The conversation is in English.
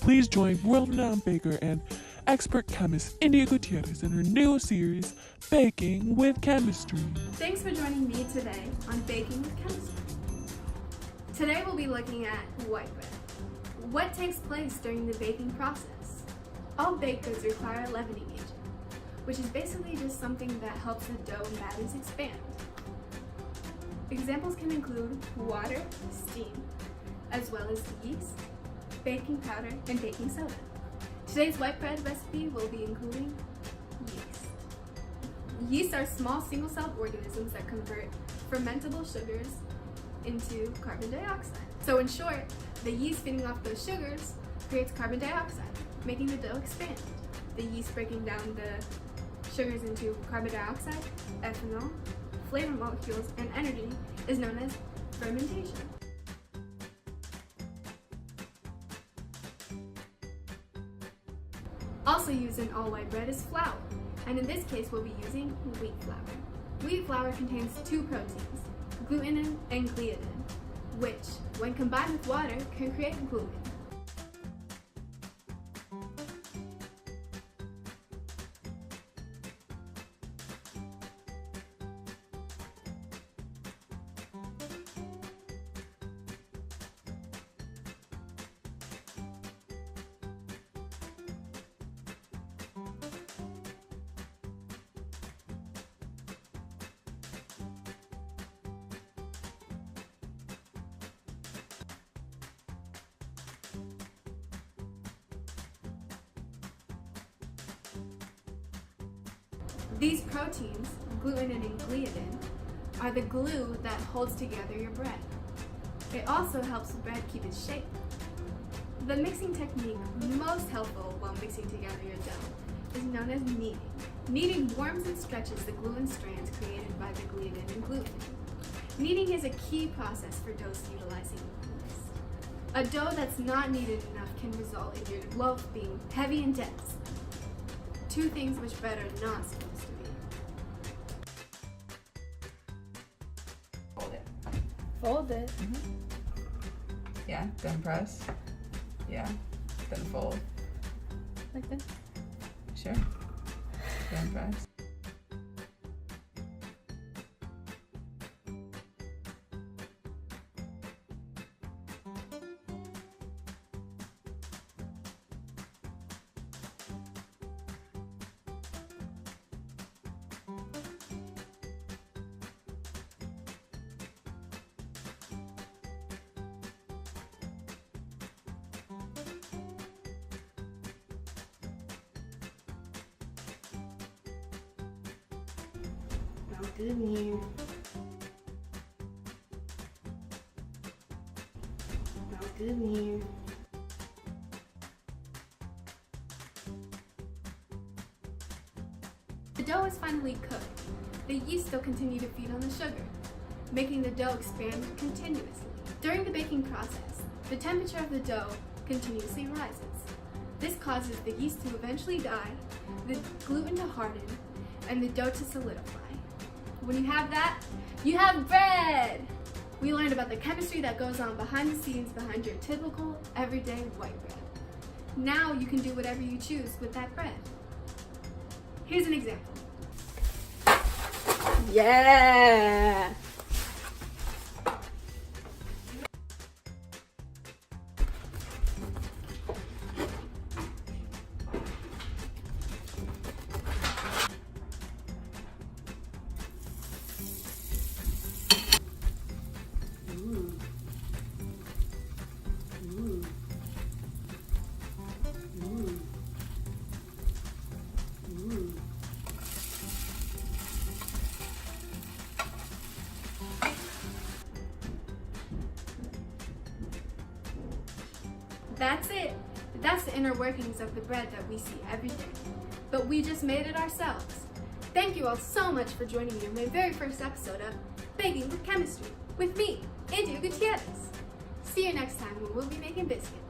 please join world-renowned baker and expert chemist India Gutierrez in her new series, Baking with Chemistry. Thanks for joining me today on Baking with Chemistry. Today we'll be looking at white bread. What takes place during the baking process? All baked goods require a leavening agent, which is basically just something that helps the dough batters expand. Examples can include water, steam, as well as yeast, baking powder, and baking soda. Today's white bread recipe will be including yeast. Yeast are small single-celled organisms that convert fermentable sugars into carbon dioxide. So in short, the yeast feeding off those sugars creates carbon dioxide, making the dough expand. The yeast breaking down the sugars into carbon dioxide, ethanol, flavor molecules, and energy is known as fermentation. Also used in all white bread is flour, and in this case we'll be using wheat flour. Wheat flour contains two proteins, glutenin and gliadin, which, when combined with water, can create gluten. These proteins, glutenin and gliadin, are the glue that holds together your bread. It also helps the bread keep its shape. The mixing technique most helpful while mixing together your dough is known as kneading. Kneading warms and stretches the glue and strands created by the gliadin and gluten. Kneading is a key process for doughs utilizing yeast. A dough that's not kneaded enough can result in your loaf being heavy and dense. Two things which bread are not supposed to be. Fold it. Fold it. Yeah, then press. Yeah, then fold. Like this? Sure. Then press. Good in here. Good in here. The dough is finally cooked. The yeast still continue to feed on the sugar, making the dough expand continuously. During the baking process, the temperature of the dough continuously rises. This causes the yeast to eventually die, the gluten to harden, and the dough to solidify. When you have that, you have bread! We learned about the chemistry that goes on behind the scenes behind your typical, everyday white bread. Now you can do whatever you choose with that bread. Here's an example. Yeah! That's it. That's the inner workings of the bread that we see every day. But we just made it ourselves. Thank you all so much for joining me on my very first episode of Baking with Chemistry with me, India Gutierrez. See you next time when we'll be making biscuits.